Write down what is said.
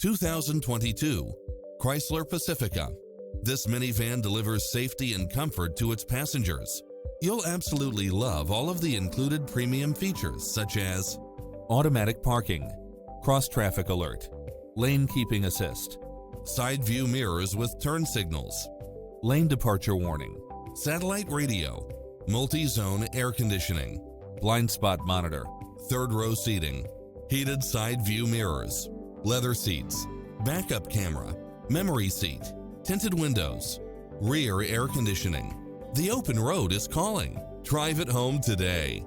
2022 Chrysler Pacifica. This minivan delivers safety and comfort to its passengers. You'll absolutely love all of the included premium features such as automatic parking, cross-traffic alert, lane keeping assist, side view mirrors with turn signals, lane departure warning, satellite radio, multi-zone air conditioning, blind spot monitor, third row seating, heated side view mirrors, leather seats, backup camera, memory seat, tinted windows, rear air conditioning. The open road is calling. Drive it home today.